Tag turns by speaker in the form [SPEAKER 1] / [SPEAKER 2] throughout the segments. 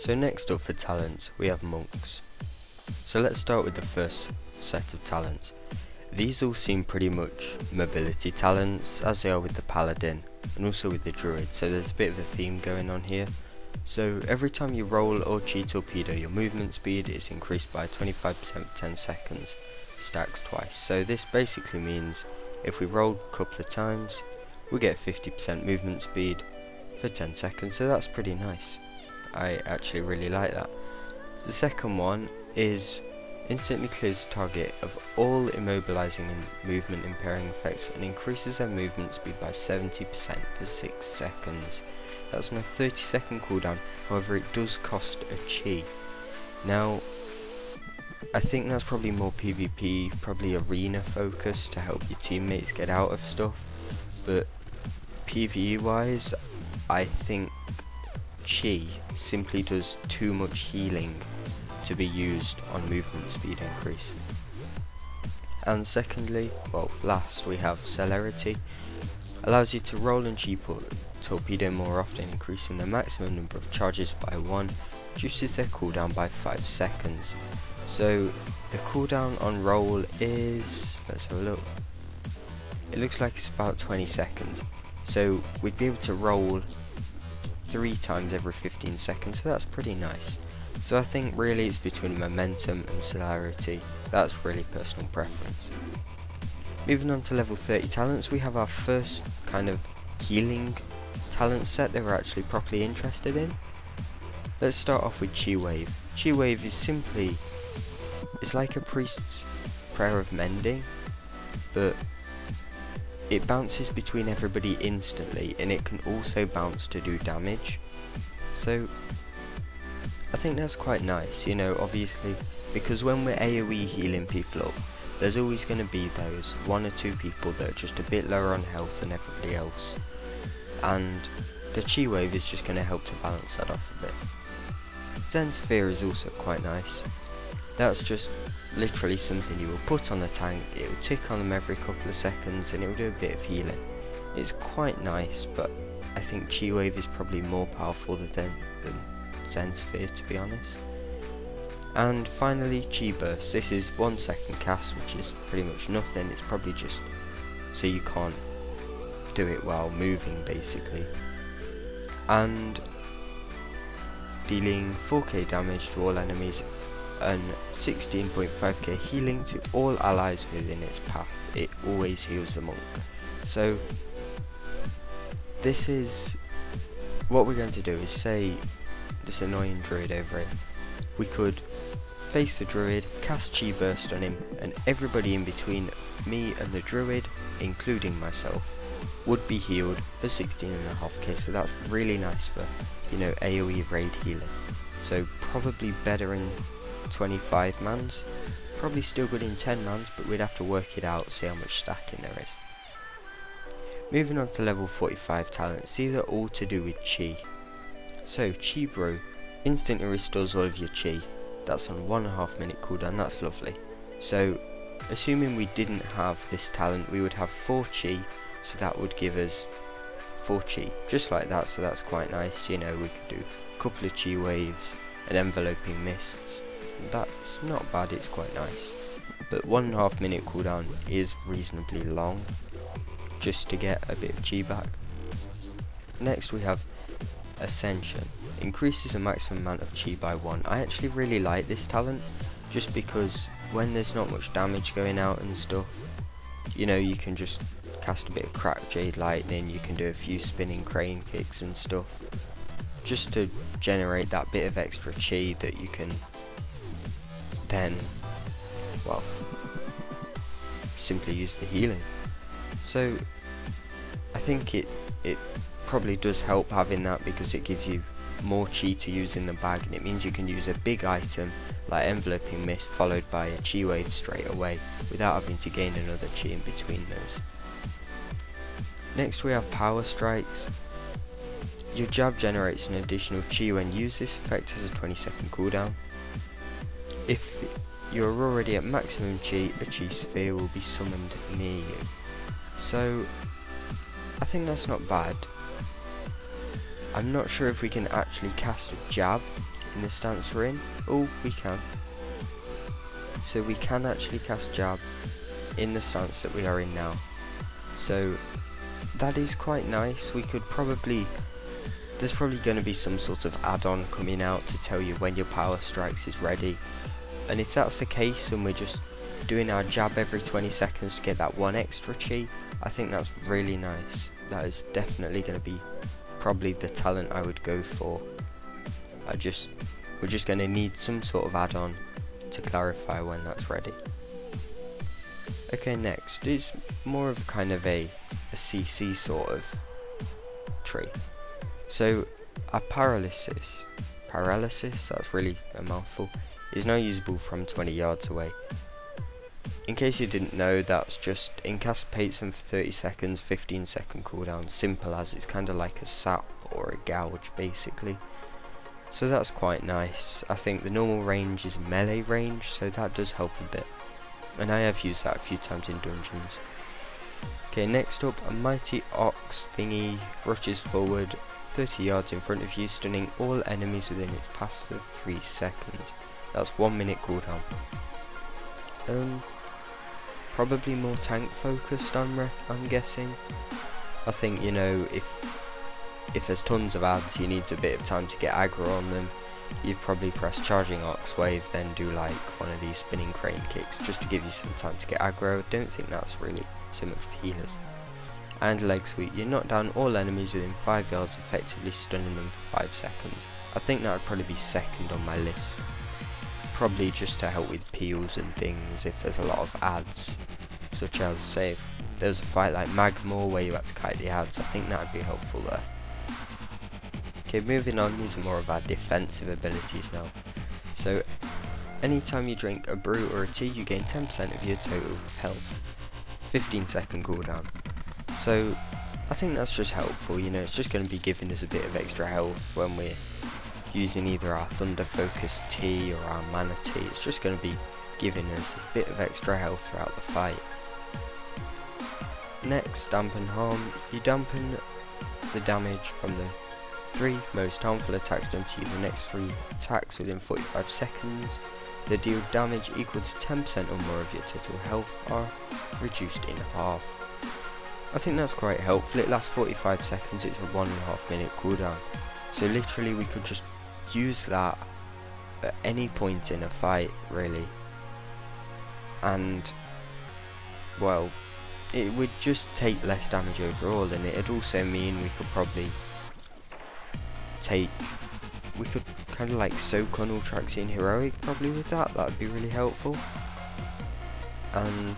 [SPEAKER 1] So next up for talents we have monks. So let's start with the first set of talents. These all seem pretty much mobility talents, as they are with the paladin and also with the druid, so there's a bit of a theme going on here. So every time you roll or chi torpedo, your movement speed is increased by 25% for 10 seconds, stacks twice. So this basically means if we roll a couple of times, we get 50% movement speed for 10 seconds, so that's pretty nice. I actually really like that. The second one is instantly clears target of all immobilizing and movement impairing effects and increases their movement speed by 70% for 6 seconds. That's on a 30-second cooldown, however it does cost a chi. Now, I think that's probably more PvP, probably arena focus to help your teammates get out of stuff, but PvE wise, I think chi simply does too much healing to be used on movement speed increase. And secondly, well last, we have celerity. Allows you to roll and chi torpedo more often, increasing the maximum number of charges by 1, reduces their cooldown by 5 seconds. So the cooldown on roll is, let's have a look, it looks like it's about 20 seconds. So we'd be able to roll 3 times every 15 seconds, so that's pretty nice. So I think really it's between momentum and celerity. That's really personal preference. Moving on to level 30 talents, we have our first kind of healing talent set that we're actually properly interested in. Let's start off with Chi Wave. Chi Wave is simply, it's like a priest's prayer of mending, but it bounces between everybody instantly, and it can also bounce to do damage. So I think that's quite nice, you know, obviously, because when we're AoE healing people up, there's always going to be those 1 or 2 people that are just a bit lower on health than everybody else, and the Chi Wave is just going to help to balance that off a bit. Zen Sphere is also quite nice. That's just literally something you will put on the tank, it will tick on them every couple of seconds and it will do a bit of healing. It's quite nice, but I think Chi Wave is probably more powerful than Zen Sphere, to be honest. And finally, Chi Burst. This is 1 second cast, which is pretty much nothing. It's probably just so you can't do it while moving, basically. And dealing 4k damage to all enemies and 16.5k healing to all allies within its path. It always heals the monk. So this is what we're going to do, is say this annoying druid over here, we could face the druid, cast Chi Burst on him, and everybody in between me and the druid, including myself, would be healed for 16.5k. So that's really nice for, you know, AoE raid healing. So probably better in 25 mans, probably still good in 10 mans, but we'd have to work it out, see how much stacking there is. Moving on to level 45 talents, these are all to do with chi. So Chi Bro instantly restores all of your chi. That's on 1.5 minute cooldown, that's lovely. So assuming we didn't have this talent, we would have 4 chi, so that would give us 4 chi, just like that. So that's quite nice, you know, we could do a couple of chi waves and enveloping mists. That's not bad, it's quite nice. But 1.5 minute cooldown is reasonably long, just to get a bit of chi back. Next we have Ascension. Increases the maximum amount of chi by 1. I actually really like this talent, just because when there's not much damage going out and stuff, you know, you can just cast a bit of crack jade lightning, you can do a few spinning crane kicks and stuff, just to generate that bit of extra chi that you can then, well, simply use for healing. So I think it probably does help having that, because it gives you more chi to use in the bag, and it means you can use a big item like enveloping mist followed by a chi wave straight away without having to gain another chi in between those. Next we have Power Strikes. Your jab generates an additional chi when used. This effect has a 20-second cooldown. If you're already at maximum chi, a chi sphere will be summoned near you. So I think that's not bad. I'm not sure if we can actually cast a jab in the stance we're in? Oh, we can. So we can actually cast jab in the stance that we are in now. So that is quite nice. We could probably, there's probably going to be some sort of add-on coming out to tell you when your power strikes is ready. And if that's the case and we're just doing our jab every 20 seconds to get that one extra chi, I think that's really nice. That is definitely going to be probably the talent I would go for. We're just going to need some sort of add-on to clarify when that's ready. Okay, next is more of kind of a CC sort of tree. So our paralysis, that's really a mouthful, is now usable from 20 yards away. In case you didn't know, that's just incapacitates them for 30 seconds, 15-second cooldown, simple as. It's kind of like a sap or a gouge basically. So that's quite nice. I think the normal range is melee range, so that does help a bit. And I have used that a few times in dungeons. Okay, next up, a mighty ox thingy rushes forward 30 yards in front of you, stunning all enemies within its path for 3 seconds. That's 1 minute cooldown. Probably more tank focused, I'm guessing. I think, you know, if there's tons of ads, you need a bit of time to get aggro on them. You'd probably press charging ox wave, then do like one of these spinning crane kicks just to give you some time to get aggro. Don't think that's really so much for healers. And leg sweep, you knock down all enemies within 5 yards, effectively stunning them for 5 seconds. I think that would probably be second on my list. Probably just to help with peels and things if there's a lot of ads, such as say if there's a fight like Magmore where you had to kite the ads. I think that would be helpful there. Okay, moving on, these are more of our defensive abilities now. So anytime you drink a brew or a tea, you gain 10% of your total health, 15-second cooldown. So I think that's just helpful, you know, it's just going to be giving us a bit of extra health when we're using either our thunder focused tea or our mana tea. It's just going to be giving us a bit of extra health throughout the fight. Next, dampen harm. You dampen the damage from the 3 most harmful attacks done to you. The next 3 attacks within 45 seconds that deal damage equal to 10% or more of your total health are reduced in half. I think that's quite helpful. It lasts 45 seconds, it's a 1.5 minute cooldown. So literally we could just use that at any point in a fight really. And well, it would just take less damage overall, and it'd also mean we could probably kind of like soak on Ultraxian Heroic probably with that. That would be really helpful. And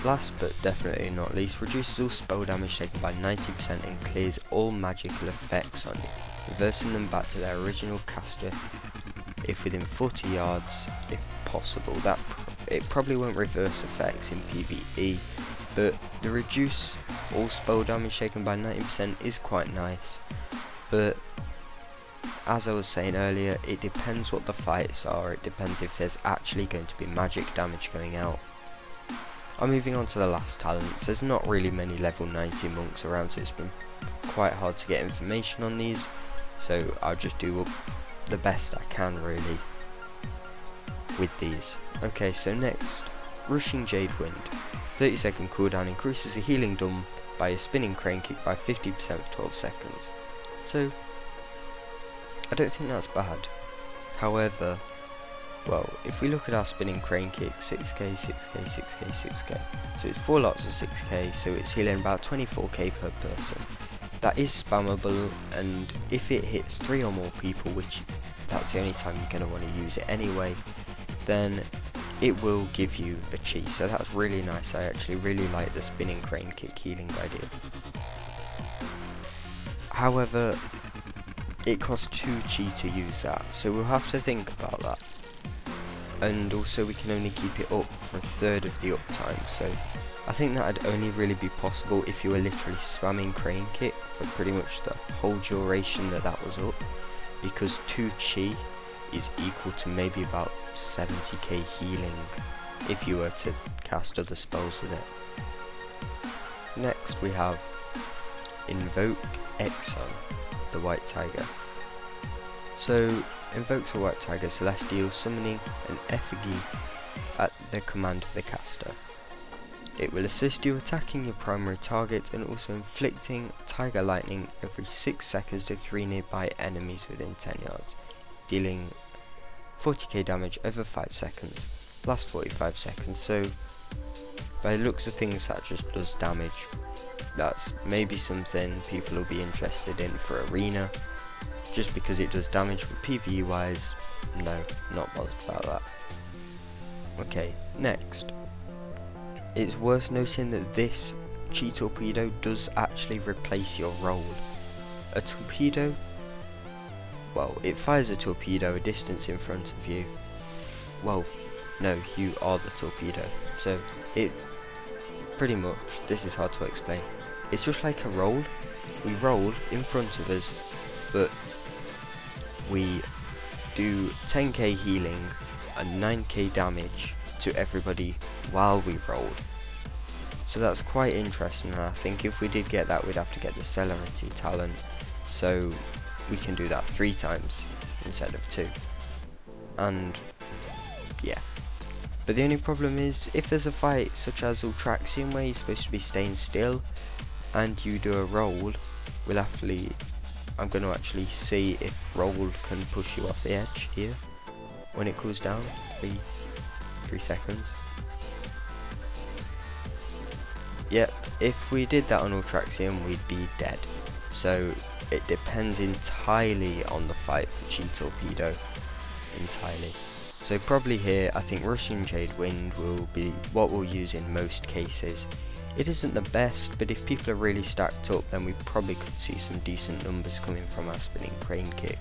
[SPEAKER 1] last but definitely not least, reduces all spell damage taken by 90% and clears all magical effects on you, reversing them back to their original caster if within 40 yards if possible. It probably won't reverse effects in PvE, but the reduce all spell damage taken by 90% is quite nice. But as I was saying earlier, it depends what the fights are. It depends if there's actually going to be magic damage going out. I'm moving on to the last talents. There's not really many level 90 monks around, so it's been quite hard to get information on these, so I'll just do the best I can really with these. Okay, so next, Rushing Jade Wind. 30-second cooldown, increases the healing done by a spinning crane kick by 50% for 12 seconds. So I don't think that's bad. However, well, if we look at our spinning crane kick, 6k, 6k, 6k, 6k. So it's 4 lots of 6k, so it's healing about 24k per person. That is spammable, and if it hits 3 or more people, which that's the only time you're going to want to use it anyway, then it will give you a chi. So that's really nice. I actually really like the spinning crane kick healing idea. However, it costs 2 chi to use that, so we'll have to think about that. And also we can only keep it up for a third of the uptime, so I think that would only really be possible if you were literally spamming crane kick for pretty much the whole duration that was up, because 2 chi is equal to maybe about 70k healing if you were to cast other spells with it. Next we have Invoke Exxon, the White Tiger. So invokes a White Tiger Celestial, summoning an effigy at the command of the caster. It will assist you attacking your primary target and also inflicting Tiger Lightning every 6 seconds to 3 nearby enemies within 10 yards, dealing 40k damage over 5 seconds, lasts 45 seconds, so by the looks of things that just does damage. That's maybe something people will be interested in for arena, just because it does damage, but PvE wise, no, not bothered about that. Okay, next. It's worth noting that this Chi Torpedo does actually replace your roll. A torpedo, well, it fires a torpedo a distance in front of you. Well, no, you are the torpedo. So, it pretty much, this is hard to explain. It's just like a roll. We roll in front of us, but we do 10k healing and 9k damage to everybody while we roll. So that's quite interesting, and I think if we did get that, we'd have to get the Celerity talent, so we can do that 3 times instead of 2. And yeah, but the only problem is if there's a fight such as Ultraxium where you're supposed to be staying still and you do a roll, I'm going to actually see if roll can push you off the edge here when it cools down 3 seconds. Yep, if we did that on Ultraxium, we'd be dead. So it depends entirely on the fight for Chi Torpedo, entirely. So probably here, I think Rushing Jade Wind will be what we'll use in most cases. It isn't the best, but if people are really stacked up, then we probably could see some decent numbers coming from our Spinning Crane Kick.